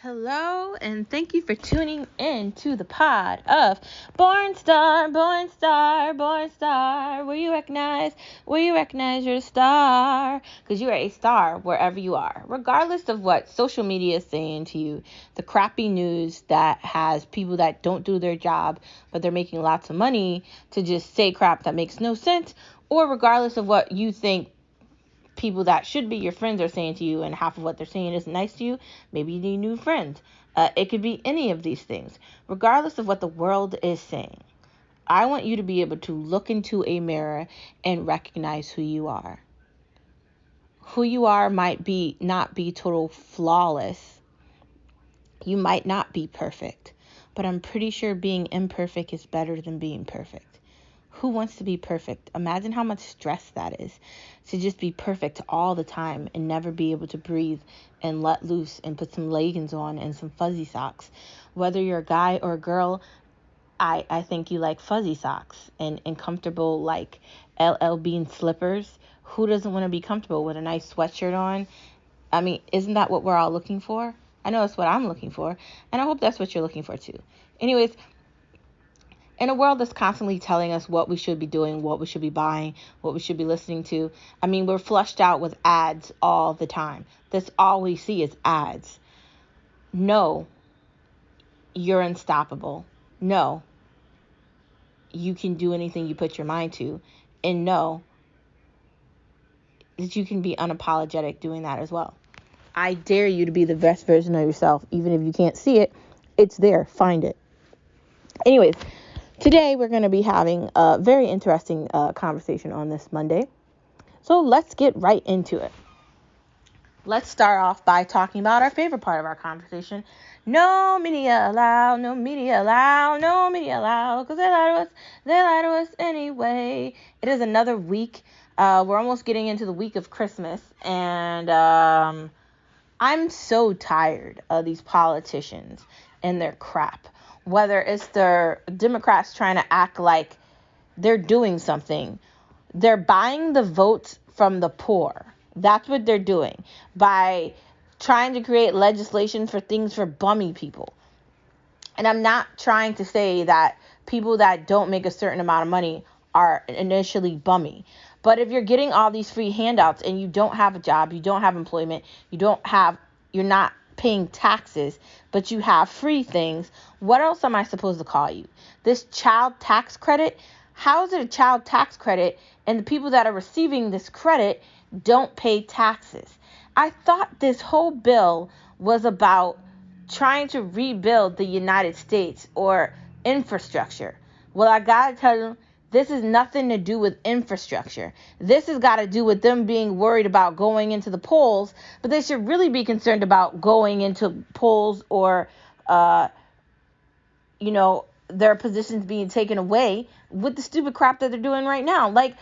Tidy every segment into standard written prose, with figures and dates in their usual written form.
Hello, and thank you for tuning in to the pod of Born Star, Born Star, Born Star, where you recognize you're a star, because you are a star wherever you are, regardless of what social media is saying to you, the crappy news that has people that don't do their job, but they're making lots of money to just say crap that makes no sense, or regardless of what you think people that should be your friends are saying to you and half of what they're saying isn't nice to you. Maybe you need new friends. It could be any of these things. Regardless of what the world is saying, I want you to be able to look into a mirror and recognize who you are. Who you are might not be total flawless. You might not be perfect, but I'm pretty sure being imperfect is better than being perfect. Who wants to be perfect? Imagine how much stress that is to just be perfect all the time and never be able to breathe and let loose and put some leggings on and some fuzzy socks. Whether you're a guy or a girl, I think you like fuzzy socks and comfortable like LL Bean slippers. Who doesn't want to be comfortable with a nice sweatshirt on? I mean, isn't that what we're all looking for? I know that's what I'm looking for, and I hope that's what you're looking for too. Anyways, in a world that's constantly telling us what we should be doing, what we should be buying, what we should be listening to, I mean, we're flushed out with ads all the time. That's all we see is ads. No, you're unstoppable. No, you can do anything you put your mind to. And no, that you can be unapologetic doing that as well. I dare you to be the best version of yourself. Even if you can't see it, it's there. Find it. Anyways, today we're going to be having a very interesting conversation on this Monday. So let's get right into it. Let's start off by talking about our favorite part of our conversation. No media allowed, no media allowed, no media allowed, because they lie to us anyway. It is another week. We're almost getting into the week of Christmas, and I'm so tired of these politicians and their crap. Whether it's the Democrats trying to act like they're doing something. They're buying the votes from the poor. That's what they're doing by trying to create legislation for things for bummy people. And I'm not trying to say that people that don't make a certain amount of money are initially bummy. But if you're getting all these free handouts and you don't have a job, you don't have employment, you're not paying taxes, but you have free things, what else am I supposed to call you? This child tax credit? How is it a child tax credit and the people that are receiving this credit don't pay taxes? I thought this whole bill was about trying to rebuild the United States or infrastructure. Well, I gotta tell you, this is nothing to do with infrastructure. This has got to do with them being worried about going into the polls, but they should really be concerned about going into polls or, their positions being taken away with the stupid crap that they're doing right now. Like,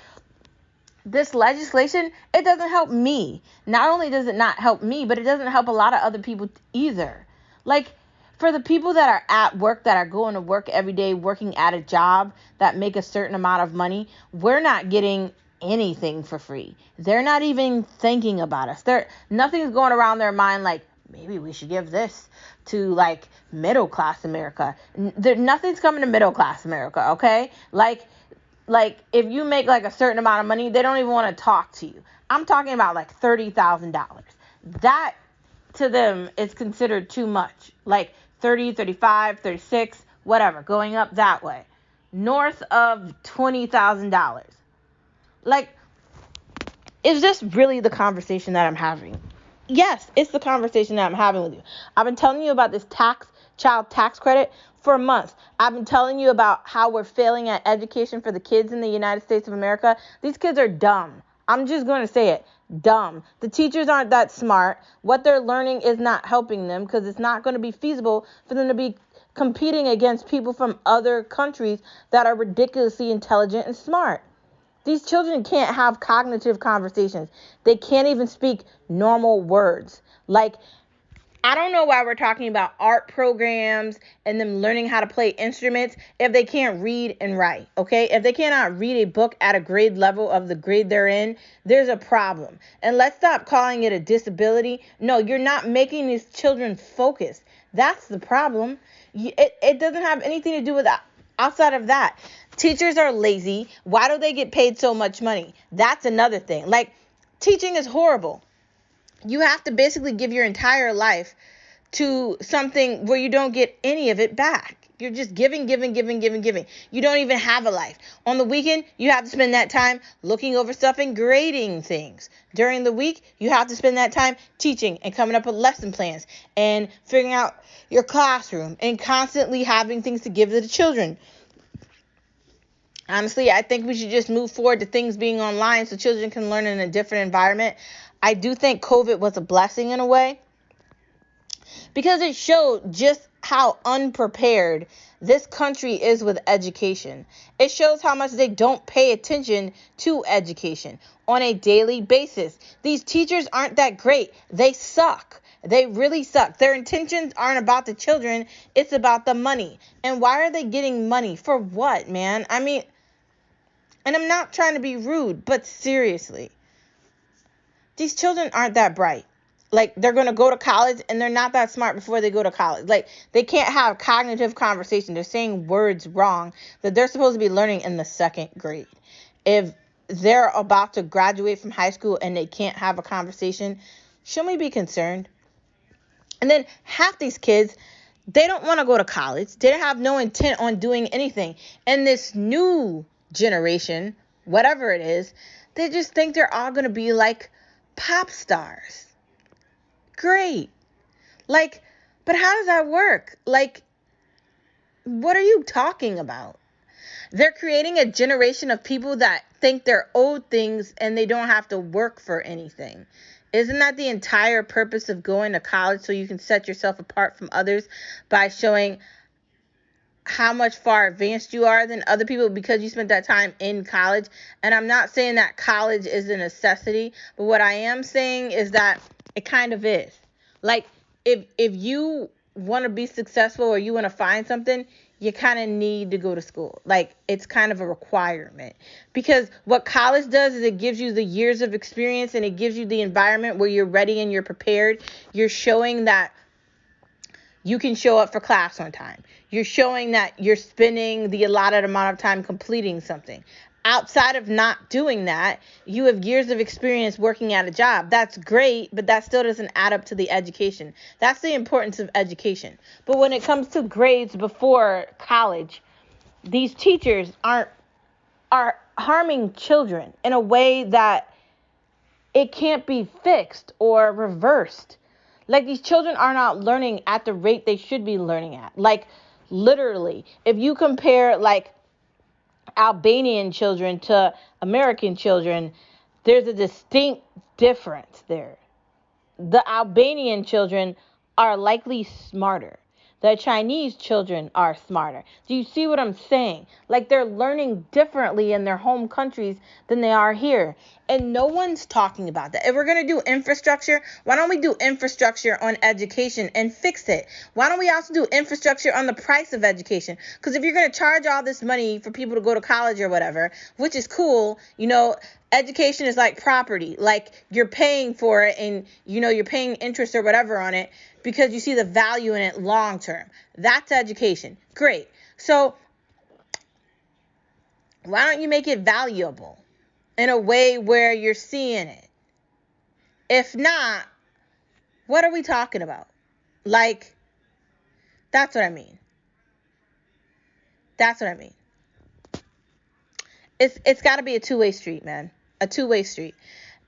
this legislation, it doesn't help me. Not only does it not help me, but it doesn't help a lot of other people either. Like, for the people that are at work, that are going to work every day, working at a job that make a certain amount of money, we're not getting anything for free. They're not even thinking about us. Nothing's going around their mind like, maybe we should give this to like middle class America. Nothing's coming to middle class America, okay? Like if you make like a certain amount of money, they don't even want to talk to you. I'm talking about like $30,000. That to them is considered too much. Like 30, 35, 36, whatever, going up that way. North of $20,000. Like, is this really the conversation that I'm having? Yes, it's the conversation that I'm having with you. I've been telling you about this child tax credit for months. I've been telling you about how we're failing at education for the kids in the United States of America. These kids are dumb. I'm just going to say it. Dumb. The teachers aren't that smart. What they're learning is not helping them because it's not going to be feasible for them to be competing against people from other countries that are ridiculously intelligent and smart. These children can't have cognitive conversations. They can't even speak normal words. Like, I don't know why we're talking about art programs and them learning how to play instruments if they can't read and write, okay? If they cannot read a book at a grade level of the grade they're in, there's a problem. And let's stop calling it a disability. No, you're not making these children focus. That's the problem. It doesn't have anything to do with that. Outside of that, teachers are lazy. Why do they get paid so much money? That's another thing. Like, teaching is horrible. You have to basically give your entire life to something where you don't get any of it back. You're just giving, giving, giving, giving, giving. You don't even have a life. On the weekend, you have to spend that time looking over stuff and grading things. During the week, you have to spend that time teaching and coming up with lesson plans and figuring out your classroom and constantly having things to give to the children. Honestly, I think we should just move forward to things being online so children can learn in a different environment. I do think COVID was a blessing in a way, because it showed just how unprepared this country is with education. It shows how much they don't pay attention to education on a daily basis. These teachers aren't that great. They suck. They really suck. Their intentions aren't about the children. It's about the money. And why are they getting money? For what, man? I mean, and I'm not trying to be rude, but seriously, these children aren't that bright. Like, they're going to go to college and they're not that smart before they go to college. Like, they can't have cognitive conversation. They're saying words wrong that they're supposed to be learning in the second grade. If they're about to graduate from high school and they can't have a conversation, shouldn't we be concerned? And then half these kids, they don't want to go to college. They have no intent on doing anything. And this new generation, whatever it is, they just think they're all going to be like pop stars. Great. Like, but how does that work? Like, what are you talking about? They're creating a generation of people that think they're owed things and they don't have to work for anything. Isn't that the entire purpose of going to college, so you can set yourself apart from others by showing how much far advanced you are than other people because you spent that time in college? And I'm not saying that college is a necessity, but what I am saying is that it kind of is. Like, if you want to be successful or you want to find something, you kind of need to go to school. Like, it's kind of a requirement, because what college does is it gives you the years of experience and it gives you the environment where you're ready and you're prepared. You're showing that you can show up for class on time. You're showing that you're spending the allotted amount of time completing something. Outside of not doing that, you have years of experience working at a job. That's great, but that still doesn't add up to the education. That's the importance of education. But when it comes to grades before college, these teachers are harming children in a way that it can't be fixed or reversed. Like, these children are not learning at the rate they should be learning at. Like, literally, if you compare, like, Albanian children to American children, there's a distinct difference there. The Albanian children are likely smarter. The Chinese children are smarter. Do you see what I'm saying? Like, they're learning differently in their home countries than they are here. And no one's talking about that. If we're going to do infrastructure, why don't we do infrastructure on education and fix it? Why don't we also do infrastructure on the price of education? Because if you're going to charge all this money for people to go to college or whatever, which is cool, you know, education is like property. Like, you're paying for it and, you know, you're paying interest or whatever on it because you see the value in it long term. That's education. Great. So why don't you make it valuable in a way where you're seeing it? If not, what are we talking about? Like, that's what I mean. That's what I mean. It's got to be a two-way street, man. A two-way street.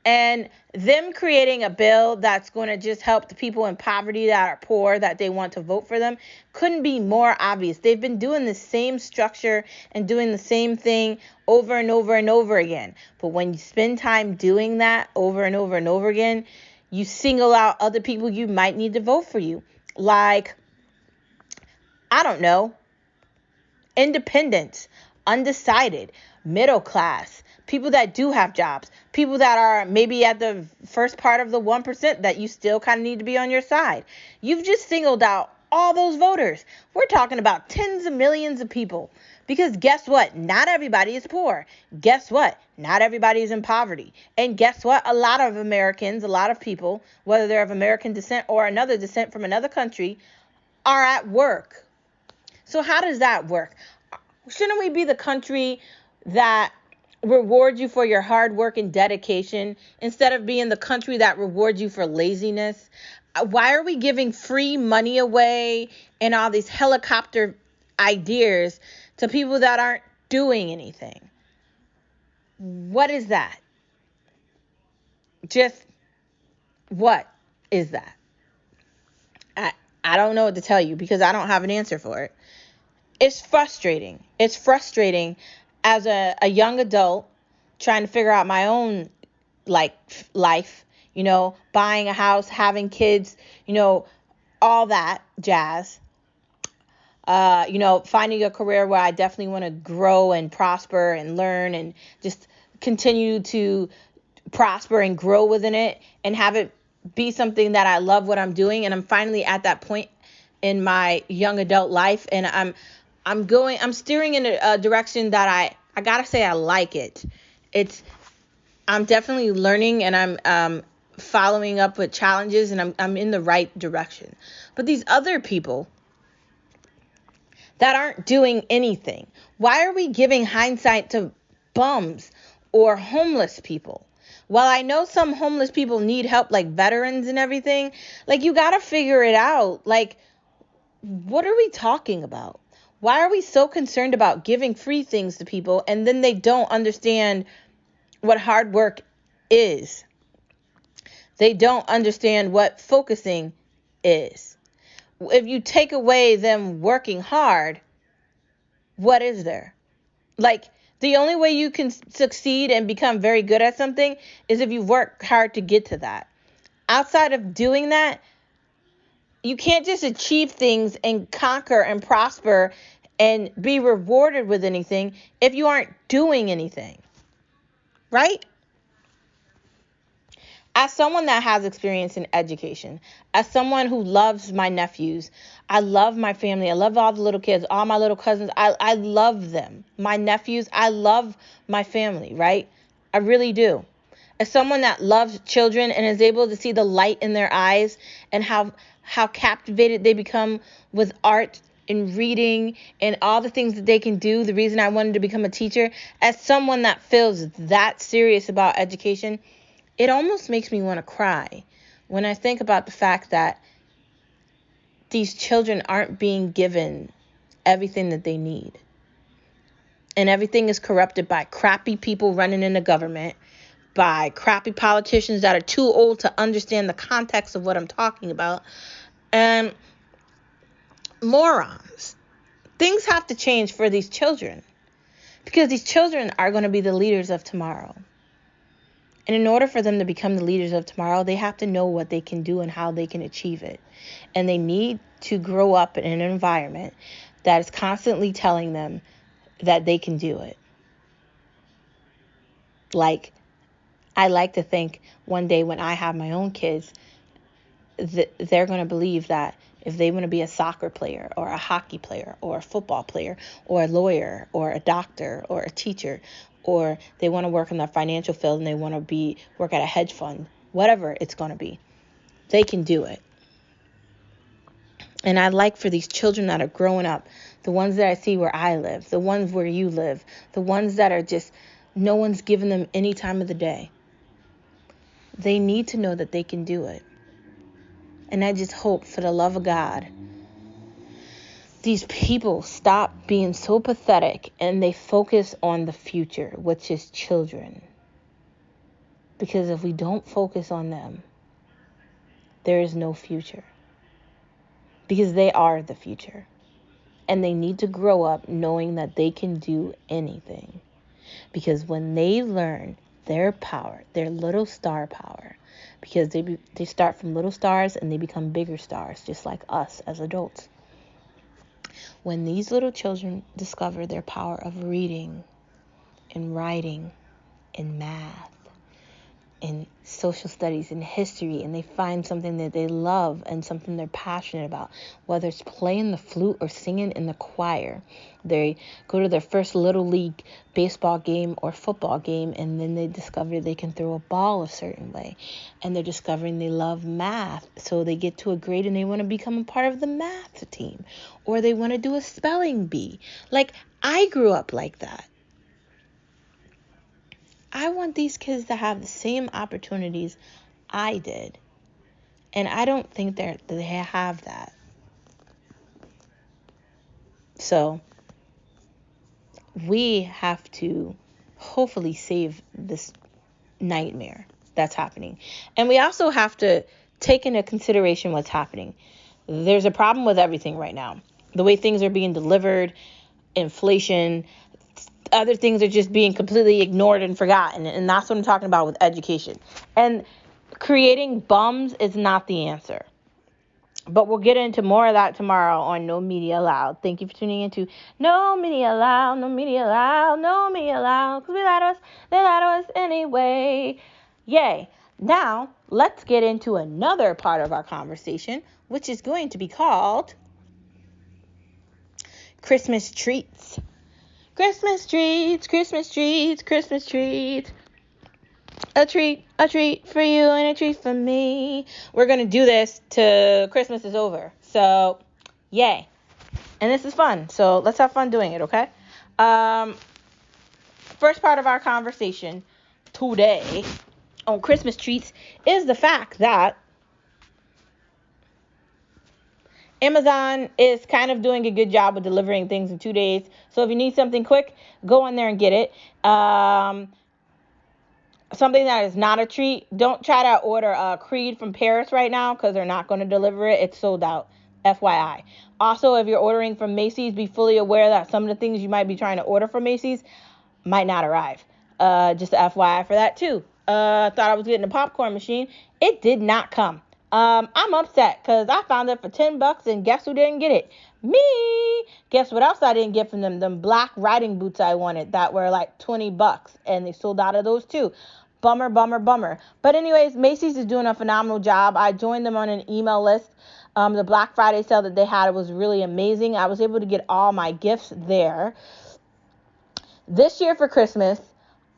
And them creating a bill that's going to just help the people in poverty that are poor, that they want to vote for them, couldn't be more obvious. They've been doing the same structure and doing the same thing over and over and over again. But when you spend time doing that over and over and over again, you single out other people you might need to vote for you. Like, I don't know, independents, undecided, middle class, people that do have jobs, people that are maybe at the first part of the 1% that you still kind of need to be on your side. You've just singled out all those voters. We're talking about tens of millions of people. Because guess what? Not everybody is poor. Guess what? Not everybody is in poverty. And guess what? A lot of Americans, a lot of people, whether they're of American descent or another descent from another country, are at work. So how does that work? Shouldn't we be the country that rewards you for your hard work and dedication instead of being the country that rewards you for laziness? Why are we giving free money away and all these helicopter ideas to people that aren't doing anything? What is that? Just what is that? I don't know what to tell you because I don't have an answer for it. It's frustrating. It's frustrating as a young adult trying to figure out my own life, buying a house, having kids, all that jazz. Finding a career where I definitely want to grow and prosper and learn and just continue to prosper and grow within it and have it be something that I love what I'm doing. And I'm finally at that point in my young adult life, and I'm steering in a direction that I gotta say I like it. I'm definitely learning, and I'm following up with challenges, and I'm in the right direction. But these other people that aren't doing anything, why are we giving hindsight to bums or homeless people? While I know some homeless people need help, like veterans and everything, you gotta figure it out. What are we talking about? Why are we so concerned about giving free things to people and then they don't understand what hard work is? They don't understand what focusing is. If you take away them working hard, what is there? The only way you can succeed and become very good at something is if you work hard to get to that. Outside of doing that, you can't just achieve things and conquer and prosper and be rewarded with anything if you aren't doing anything, right? As someone that has experience in education, as someone who loves my nephews, I love my family. I love all the little kids, all my little cousins. I love them. My nephews, I love my family, right? I really do. As someone that loves children and is able to see the light in their eyes and how captivated they become with art and reading and all the things that they can do, the reason I wanted to become a teacher, as someone that feels that serious about education, it almost makes me want to cry when I think about the fact that these children aren't being given everything that they need. And everything is corrupted by crappy people running in the government, by crappy politicians that are too old to understand the context of what I'm talking about, and morons. Things have to change for these children because these children are going to be the leaders of tomorrow. And in order for them to become the leaders of tomorrow, they have to know what they can do and how they can achieve it. And they need to grow up in an environment that is constantly telling them that they can do it. I like to think one day when I have my own kids, they're going to believe that if they want to be a soccer player or a hockey player or a football player or a lawyer or a doctor or a teacher, or they want to work in the financial field and they want to work at a hedge fund, whatever it's going to be, they can do it. And I'd like for these children that are growing up, the ones that I see where I live, the ones where you live, the ones that are just, no one's giving them any time of the day. They need to know that they can do it. And I just hope, for the love of God, these people stop being so pathetic and they focus on the future, which is children. Because if we don't focus on them, there is no future. Because they are the future. And they need to grow up knowing that they can do anything. Because when they learn their power, their little star power, because they start from little stars and they become bigger stars, just like us as adults. When these little children discover their power of reading and writing and math in social studies and history, and they find something that they love and something they're passionate about, whether it's playing the flute or singing in the choir. They go to their first little league baseball game or football game, and then they discover they can throw a ball a certain way, and they're discovering they love math, so they get to a grade and they want to become a part of the math team, or they want to do a spelling bee. Like, I grew up like that. I want these kids to have the same opportunities I did. And I don't think they have that. So we have to hopefully save this nightmare that's happening. And we also have to take into consideration what's happening. There's a problem with everything right now. The way things are being delivered, inflation, other things are just being completely ignored and forgotten. And that's what I'm talking about with education. And creating bums is not the answer. But we'll get into more of that tomorrow on No Media Allowed. Thank you for tuning into No Media Allowed, No Media Allowed, No Media Allowed. Because they lied to us anyway. Yay. Now, let's get into another part of our conversation, which is going to be called Christmas Treats. Christmas treats, Christmas treats, Christmas treats. A treat for you and a treat for me. We're going to do this till Christmas is over. So, yay. And this is fun. So, let's have fun doing it, okay? First part of our conversation today on Christmas treats is the fact that Amazon is kind of doing a good job of delivering things in 2 days. So if you need something quick, go in there and get it. Something that is not a treat, don't try to order Creed from Paris right now because they're not going to deliver it. It's sold out, FYI. Also, if you're ordering from Macy's, be fully aware that some of the things you might be trying to order from Macy's might not arrive. Just FYI for that too. Thought I was getting a popcorn machine. It did not come. I'm upset because I found it for $10 and guess who didn't get it? Me. Guess what else I didn't get from them? Them black riding boots I wanted that were like $20 and they sold out of those too. Bummer. But anyways, Macy's is doing a phenomenal job. I joined them on an email list. The Black Friday sale that they had was really amazing. I was able to get all my gifts there. This year for Christmas,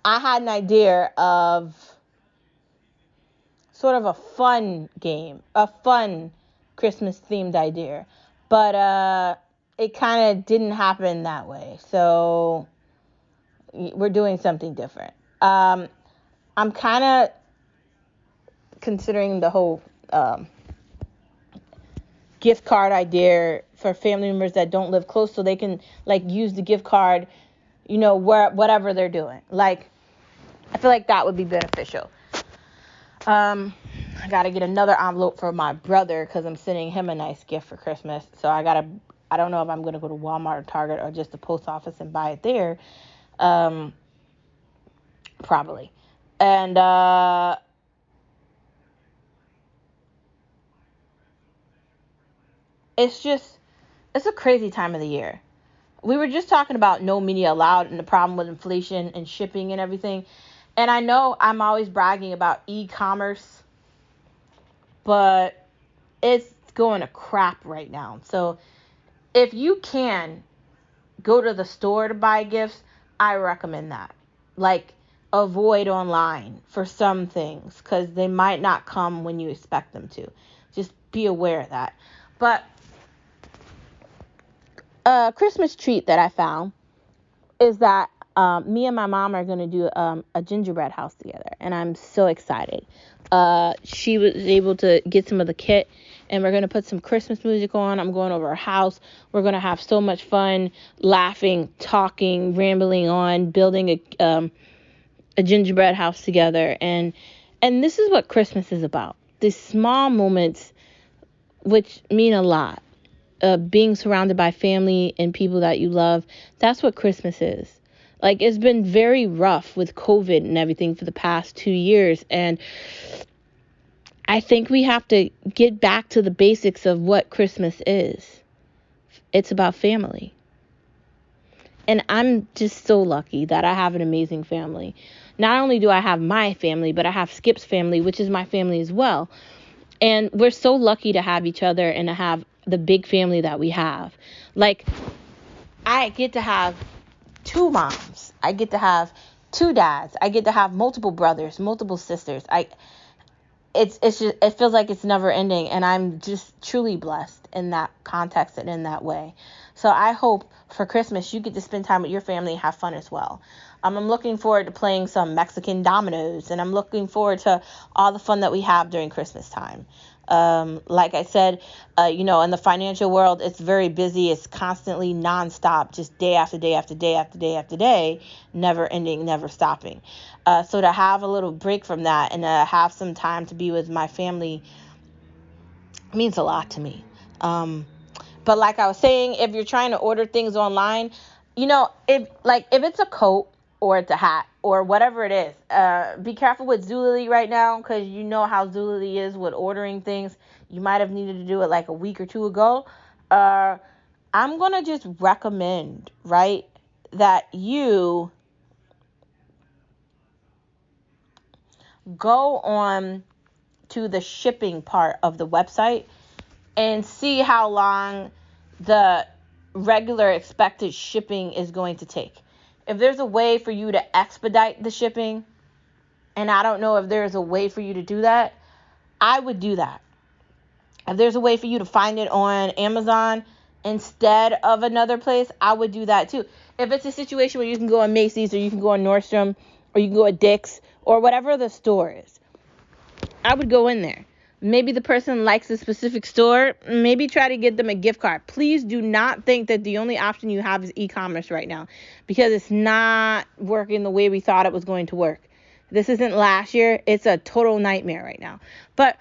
I had an idea of sort of a fun game, a fun Christmas themed idea, but it kind of didn't happen that way. So we're doing something different. I'm kind of considering the whole gift card idea for family members that don't live close, so they can like use the gift card, whatever they're doing. Like, I feel like that would be beneficial. I got to get another envelope for my brother because I'm sending him a nice gift for Christmas. So I don't know if I'm going to go to Walmart or Target or just the post office and buy it there. Probably. And it's a crazy time of the year. We were just talking about No Media Allowed and the problem with inflation and shipping and everything. And I know I'm always bragging about e-commerce, but it's going to crap right now. So if you can go to the store to buy gifts, I recommend that. Like, avoid online for some things because they might not come when you expect them to. Just be aware of that. But a Christmas treat that I found is that me and my mom are going to do a gingerbread house together, and I'm so excited. She was able to get some of the kit, and we're going to put some Christmas music on. I'm going over her house. We're going to have so much fun, laughing, talking, rambling on, building a gingerbread house together. And this is what Christmas is about. These small moments which mean a lot. Being surrounded by family and people that you love. That's what Christmas is. Like, it's been very rough with COVID and everything for the past 2 years. And I think we have to get back to the basics of what Christmas is. It's about family. And I'm just so lucky that I have an amazing family. Not only do I have my family, but I have Skip's family, which is my family as well. And we're so lucky to have each other and to have the big family that we have. Like, I get to have 2 moms. I get to have 2 dads. I get to have multiple brothers, multiple sisters. It's just, it feels like it's never ending, and I'm just truly blessed in that context and in that way. So I hope for Christmas you get to spend time with your family and have fun as well. I'm looking forward to playing some Mexican dominoes, and I'm looking forward to all the fun that we have during Christmas time. Like I said, in the financial world, it's very busy. It's constantly nonstop, just day after day after day after day after day, never ending, never stopping. So to have a little break from that and have some time to be with my family means a lot to me. But like I was saying, if you're trying to order things online, if it's a coat or it's a hat or whatever it is, be careful with Zulily right now, because you know how Zulily is with ordering things. You might have needed to do it like a week or 2 ago. I'm going to just recommend, right, that you go on to the shipping part of the website and see how long the regular expected shipping is going to take. If there's a way for you to expedite the shipping, and I don't know if there's a way for you to do that, I would do that. If there's a way for you to find it on Amazon instead of another place, I would do that too. If it's a situation where you can go on Macy's or you can go on Nordstrom or you can go at Dick's or whatever the store is, I would go in there. Maybe the person likes a specific store. Maybe try to get them a gift card. Please do not think that the only option you have is e-commerce right now, because it's not working the way we thought it was going to work. This isn't last year. It's a total nightmare right now. But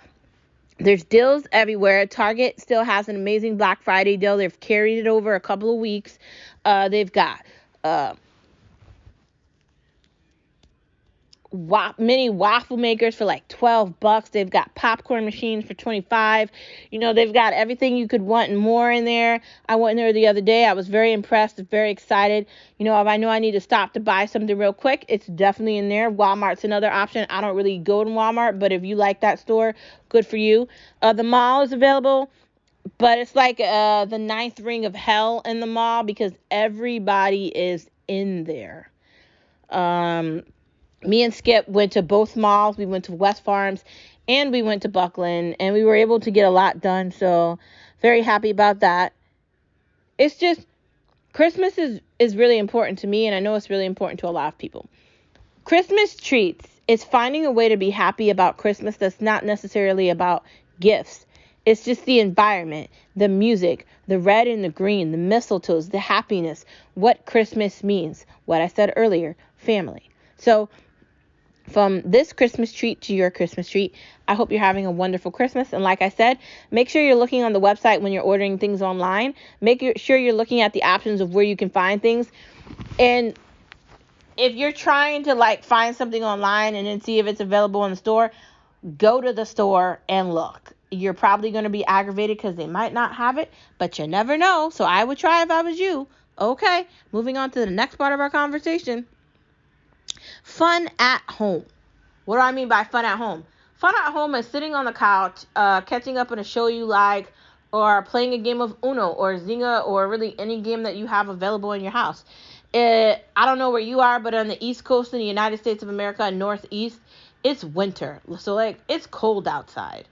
there's deals everywhere. Target still has an amazing Black Friday deal. They've carried it over a couple of weeks. They've got mini waffle makers for like $12. They've got popcorn machines for $25. They've got everything you could want and more in there. I went in there the other day. I was very impressed, very excited. If I know I need to stop to buy something real quick, it's definitely in there. Walmart's another option. I don't really go to Walmart, but if you like that store, good for you. The mall is available, but it's like the 9th ring of hell in the mall because everybody is in there. Me and Skip went to both malls. We went to West Farms and we went to Buckland, and we were able to get a lot done. So very happy about that. It's just Christmas is really important to me, and I know it's really important to a lot of people. Christmas treats is finding a way to be happy about Christmas that's not necessarily about gifts. It's just the environment, the music, the red and the green, the mistletoes, the happiness, what Christmas means. What I said earlier, family. So from this Christmas treat to your Christmas treat, I hope you're having a wonderful Christmas. And like I said, make sure you're looking on the website when you're ordering things online. Make sure you're looking at the options of where you can find things. And if you're trying to find something online and then see if it's available in the store, go to the store and look. You're probably going to be aggravated because they might not have it, but you never know. So I would try if I was you. Okay, moving on to the next part of our conversation. Fun at home. What do I mean by fun at home? Fun at home is sitting on the couch, catching up on a show you like, or playing a game of Uno or Zynga, or really any game that you have available in your house. I don't know where you are, but on the East Coast in the United States of America, Northeast, it's winter. So it's cold outside.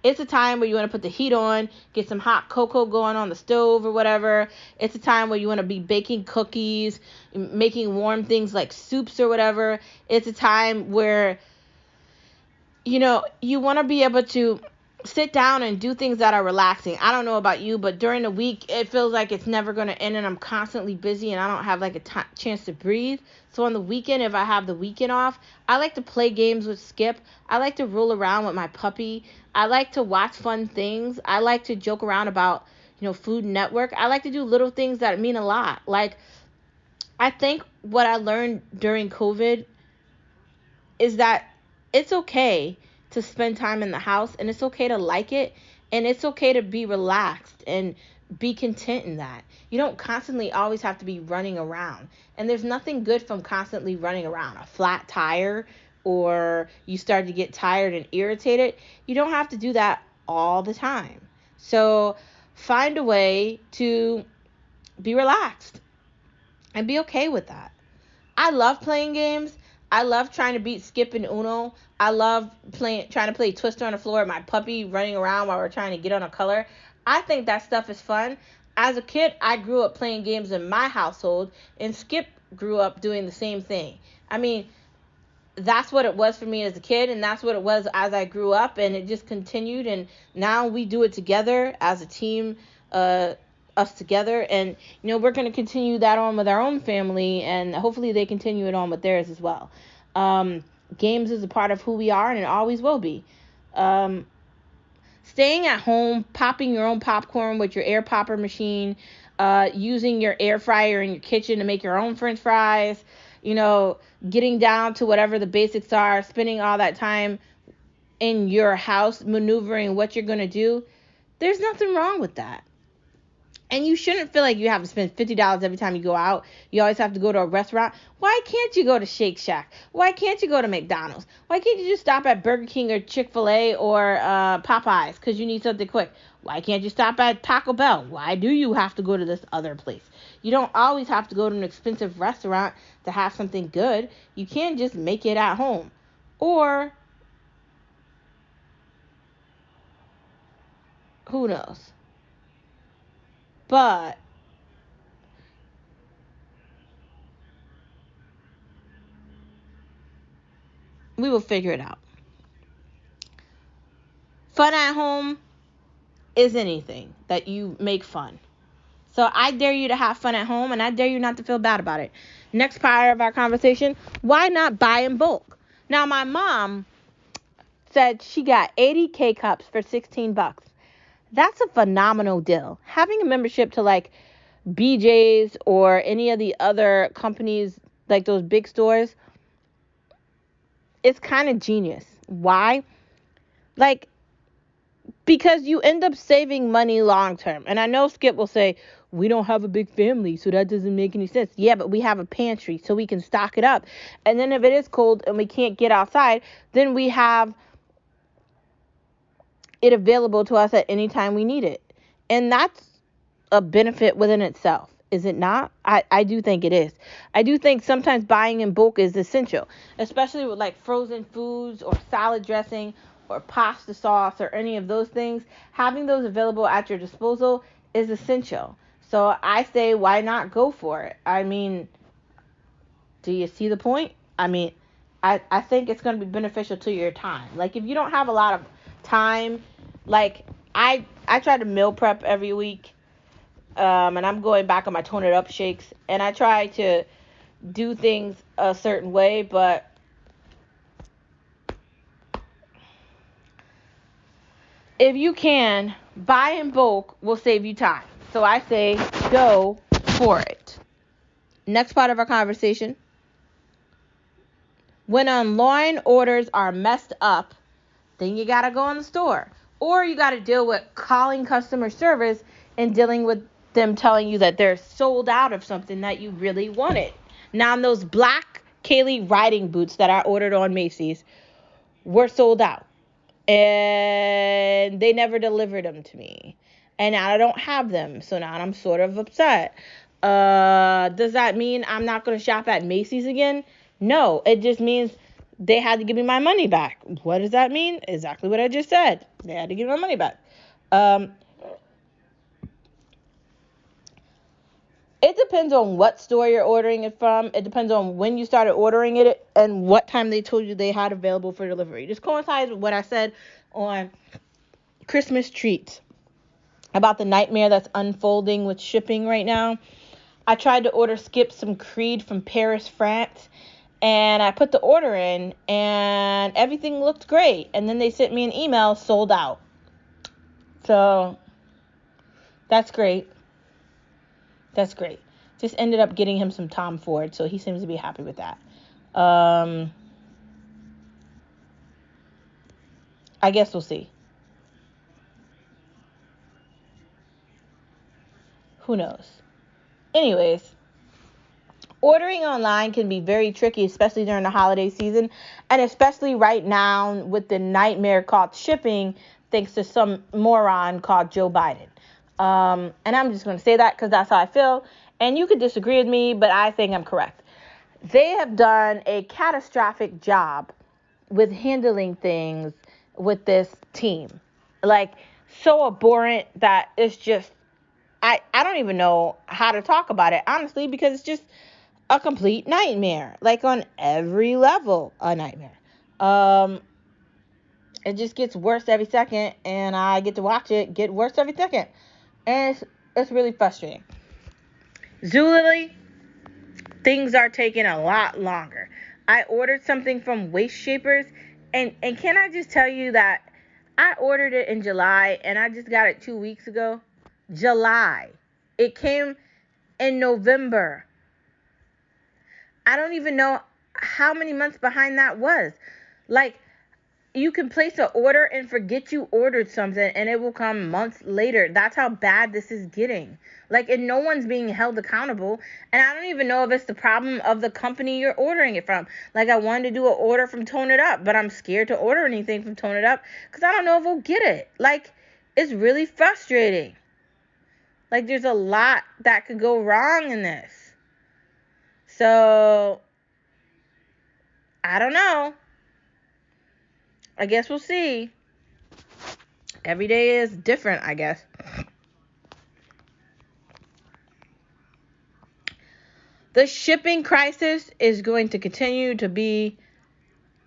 It's a time where you want to put the heat on, get some hot cocoa going on the stove or whatever. It's a time where you want to be baking cookies, making warm things like soups or whatever. It's a time where, you want to be able to sit down and do things that are relaxing. I don't know about you, but during the week, it feels like it's never going to end, and I'm constantly busy and I don't have a chance to breathe. So on the weekend, if I have the weekend off, I like to play games with Skip. I like to roll around with my puppy. I like to watch fun things. I like to joke around about, Food Network. I like to do little things that mean a lot. I think what I learned during COVID is that it's okay to spend time in the house, and it's okay to like it, And it's okay to be relaxed and be content in that. You don't constantly always have to be running around. And there's nothing good from constantly running around. A flat tire, or you start to get tired and irritated. You don't have to do that all the time. So find a way to be relaxed and be okay with that. I love playing games. I love trying to beat Skip and Uno. I love trying to play Twister on the floor, my puppy running around while we're trying to get on a color. I think that stuff is fun. As a kid, I grew up playing games in my household, and Skip grew up doing the same thing. I mean, that's what it was for me as a kid, and that's what it was as I grew up, and it just continued, and now we do it together as a team, us together, and we're going to continue that on with our own family, and hopefully they continue it on with theirs as well. Games is a part of who we are, and it always will be. Staying at home, popping your own popcorn with your air popper machine, using your air fryer in your kitchen to make your own french fries, getting down to whatever the basics are, spending all that time in your house maneuvering what you're going to do, there's nothing wrong with that. And you shouldn't feel like you have to spend $50 every time you go out. You always have to go to a restaurant. Why can't you go to Shake Shack? Why can't you go to McDonald's? Why can't you just stop at Burger King or Chick-fil-A or Popeyes because you need something quick? Why can't you stop at Taco Bell? Why do you have to go to this other place? You don't always have to go to an expensive restaurant to have something good. You can just make it at home. Or, who knows? But we will figure it out. Fun at home is anything that you make fun. So I dare you to have fun at home, and I dare you not to feel bad about it. Next part of our conversation, why not buy in bulk? Now, my mom said she got 80 K-Cups for $16. That's a phenomenal deal. Having a membership to like BJ's or any of the other companies, like those big stores, it's kind of genius. Why? Because you end up saving money long term. And I know Skip will say, we don't have a big family, so that doesn't make any sense. Yeah, but we have a pantry, so we can stock it up. And then if it is cold and we can't get outside, then we have it available to us at any time we need it. And that's a benefit within itself, is it not? I do think it is. I do think sometimes buying in bulk is essential, especially with like frozen foods or salad dressing or pasta sauce or any of those things. Having those available at your disposal is essential. So I say, why not go for it? I mean, do you see the point? I mean, I think it's going to be beneficial to your time. Like, if you don't have a lot of time, like I try to meal prep every week, and I'm going back on my Tone It Up shakes, and I try to do things a certain way, but if you can, buy in bulk will save you time. So I say go for it. Next part of our conversation. When online orders are messed up, then you got to go in the store. Or you got to deal with calling customer service and dealing with them telling you that they're sold out of something that you really wanted. Now, those black Kaylee riding boots that I ordered on Macy's were sold out. And they never delivered them to me. And now I don't have them. So now I'm sort of upset. Does that mean I'm not going to shop at Macy's again? No, it just means they had to give me my money back. What does that mean? Exactly what I just said. They had to give me my money back. It depends on what store you're ordering it from. It depends on when you started ordering it and what time they told you they had available for delivery. This coincides with what I said on Christmas treats about the nightmare that's unfolding with shipping right now. I tried to order Skip some Creed from Paris, France, and I put the order in, and everything looked great. And then they sent me an email, sold out. So that's great. That's great. Just ended up getting him some Tom Ford, so he seems to be happy with that. I guess we'll see. Who knows? Anyways, ordering online can be very tricky, especially during the holiday season, and especially right now with the nightmare called shipping, thanks to some moron called Joe Biden. And I'm just going to say that because that's how I feel. And you could disagree with me, but I think I'm correct. They have done a catastrophic job with handling things with this team. Like, so abhorrent that it's just, I don't even know how to talk about it, honestly, because it's just a complete nightmare. Like, on every level, a nightmare. It just gets worse every second, and I get to watch it get worse every second. And it's really frustrating. Zulily, things are taking a lot longer. I ordered something from Waist Shapers, and can I just tell you that I ordered it in July, and I just got it 2 weeks ago. July. It came in November. I don't even know how many months behind that was. Like, you can place an order and forget you ordered something, and it will come months later. That's how bad this is getting. Like, and no one's being held accountable. And I don't even know if it's the problem of the company you're ordering it from. Like, I wanted to do an order from Tone It Up, but I'm scared to order anything from Tone It Up because I don't know if we'll get it. Like, it's really frustrating. Like, there's a lot that could go wrong in this. So, I don't know. I guess we'll see. Every day is different, I guess. The shipping crisis is going to continue to be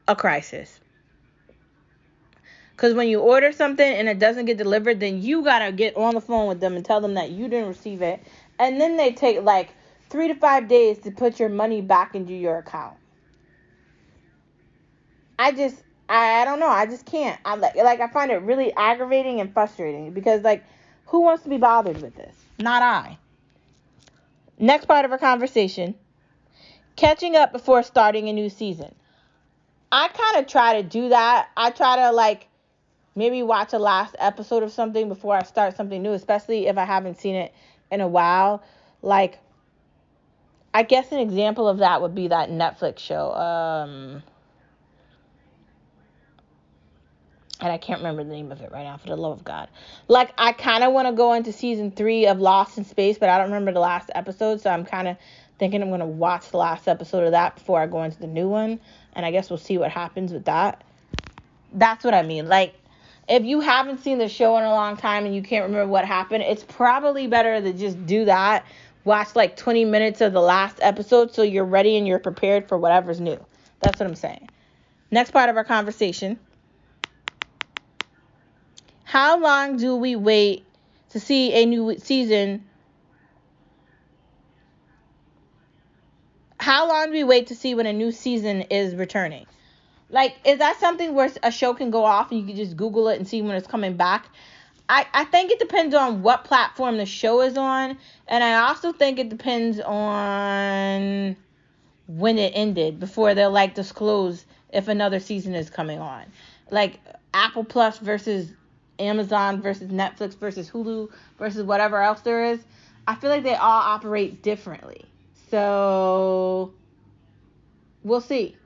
a crisis. Because when you order something and it doesn't get delivered, then you got to get on the phone with them and tell them that you didn't receive it. And then they take like 3 to 5 days to put your money back into your account. I don't know. I just can't. I find it really aggravating and frustrating because, like, who wants to be bothered with this? Not I. Next part of our conversation, catching up before starting a new season. I kind of try to do that. I try to, like, maybe watch a last episode of something before I start something new, especially if I haven't seen it in a while. Like, I guess an example of that would be that Netflix show. And I can't remember the name of it right now, for the love of God. Like, I kind of want to go into season 3 of Lost in Space, but I don't remember the last episode, so I'm kind of thinking I'm going to watch the last episode of that before I go into the new one, and I guess we'll see what happens with that. That's what I mean. Like, if you haven't seen the show in a long time and you can't remember what happened, it's probably better to just do that. Watch, like, 20 minutes of the last episode so you're ready and you're prepared for whatever's new. That's what I'm saying. Next part of our conversation. How long do we wait to see a new season? How long do we wait to see when a new season is returning? Like, is that something where a show can go off and you can just Google it and see when it's coming back? I think it depends on what platform the show is on. And I also think it depends on when it ended before they'll, like, disclose if another season is coming on. Like, Apple Plus versus Amazon versus Netflix versus Hulu versus whatever else there is. I feel like they all operate differently. So, we'll see.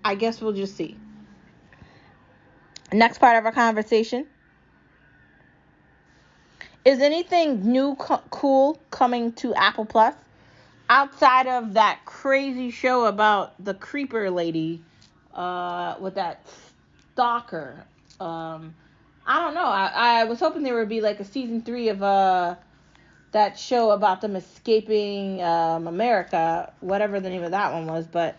I guess we'll just see. Next part of our conversation. Is anything new cool coming to Apple Plus? Outside of that crazy show about the creeper lady with that stalker. I don't know. I was hoping there would be like a season 3 of that show about them escaping America, whatever the name of that one was. But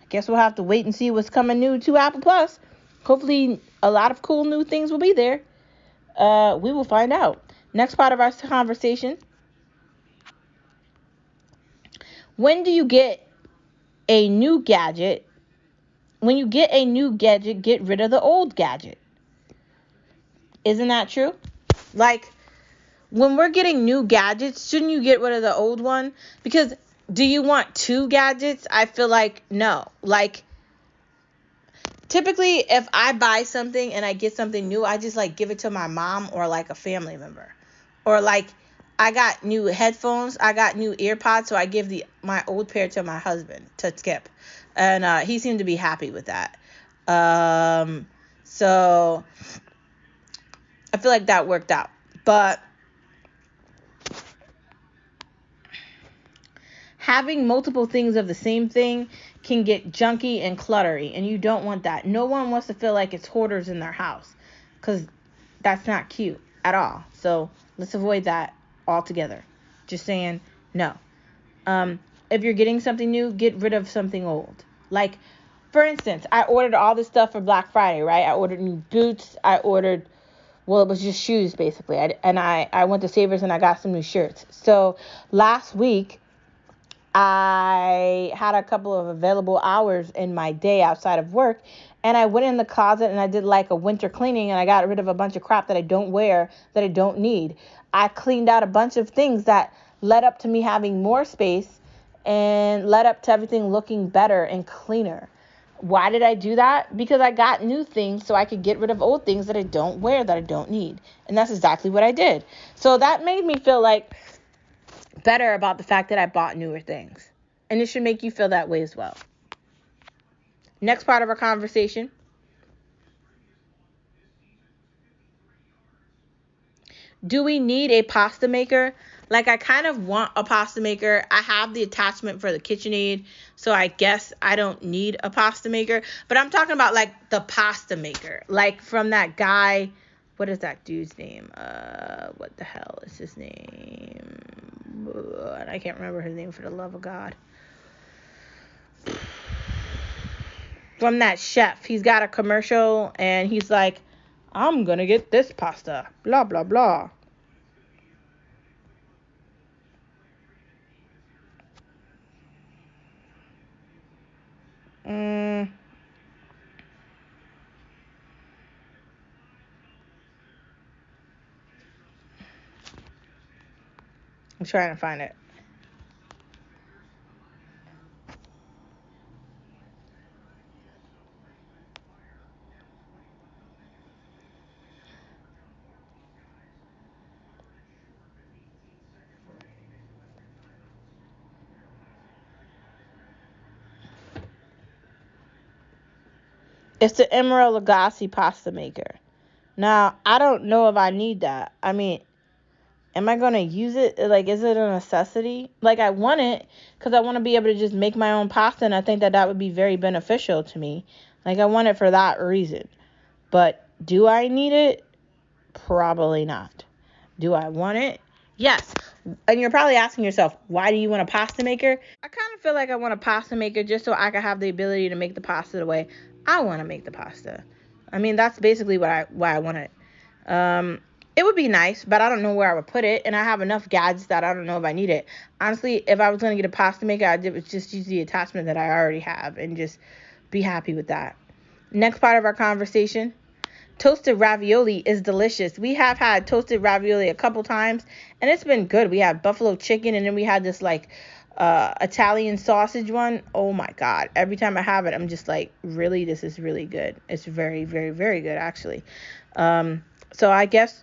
I guess we'll have to wait and see what's coming new to Apple Plus. Hopefully a lot of cool new things will be there. We will find out. Next part of our conversation. When do you get a new gadget? When you get a new gadget, get rid of the old gadget. Isn't that true? Like, when we're getting new gadgets, shouldn't you get rid of the old one? Because do you want 2 gadgets? I feel like no. Like, typically if I buy something and I get something new, I just like give it to my mom or like a family member. Or like I got new headphones, I got new earpods, so I give my old pair to my husband to Skip. And he seemed to be happy with that. So I feel like that worked out. But having multiple things of the same thing can get junky and cluttery, and you don't want that. No one wants to feel like it's hoarders in their house, because that's not cute at all. So let's avoid that altogether. Just saying, no. If you're getting something new, get rid of something old. Like, for instance, I ordered all this stuff for Black Friday, right? I ordered new boots. Well, it was just shoes, basically. I went to Savers and I got some new shirts. So last week, I had a couple of available hours in my day outside of work, and I went in the closet and I did like a winter cleaning, and I got rid of a bunch of crap that I don't wear, that I don't need. I cleaned out a bunch of things that led up to me having more space and led up to everything looking better and cleaner. Why did I do that? Because I got new things so I could get rid of old things that I don't wear, that I don't need. And that's exactly what I did. So that made me feel like better about the fact that I bought newer things. And it should make you feel that way as well. Next part of our conversation. Do we need a pasta maker? Like, I kind of want a pasta maker. I have the attachment for the KitchenAid, so I guess I don't need a pasta maker. But I'm talking about like the pasta maker, like from that guy. What is that dude's name? What the hell is his name? I can't remember his name for the love of God. From that chef. He's got a commercial and he's like, I'm gonna get this pasta. Blah, blah, blah. I'm trying to find it. It's the Emerald Lagasse pasta maker. Now, I don't know if I need that. I mean, am I going to use it? Like, is it a necessity? Like, I want it because I want to be able to just make my own pasta, and I think that that would be very beneficial to me. Like, I want it for that reason. But do I need it? Probably not. Do I want it? Yes. And you're probably asking yourself, why do you want a pasta maker? I kind of feel like I want a pasta maker just so I can have the ability to make the pasta the way I want to make the pasta. I mean, that's basically why I want it. It would be nice, but I don't know where I would put it, and I have enough gadgets that I don't know if I need it. Honestly, if I was going to get a pasta maker, I'd just use the attachment that I already have and just be happy with that. Next part of our conversation. Toasted ravioli is delicious. We have had toasted ravioli a couple times, and it's been good. We had buffalo chicken, and then we had this like Italian sausage one. Oh my God. Every time I have it, I'm just like, really, this is really good. It's very, very, very good, actually. So I guess,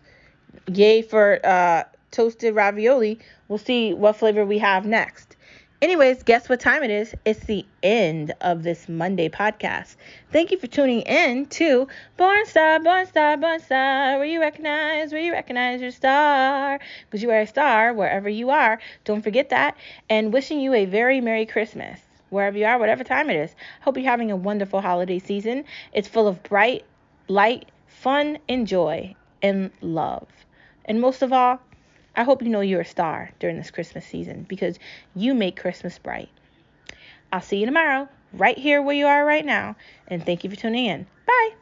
yay for toasted ravioli. We'll see what flavor we have next. Anyways, guess what time it is? It's the end of this Monday podcast. Thank you for tuning in to Born Star, Born Star, Born Star, where you recognize your star. Because you are a star wherever you are. Don't forget that. And wishing you a very Merry Christmas, wherever you are, whatever time it is. Hope you're having a wonderful holiday season. It's full of bright, light, fun, and joy, and love. And most of all, I hope you know you're a star during this Christmas season because you make Christmas bright. I'll see you tomorrow, right here where you are right now, and thank you for tuning in. Bye.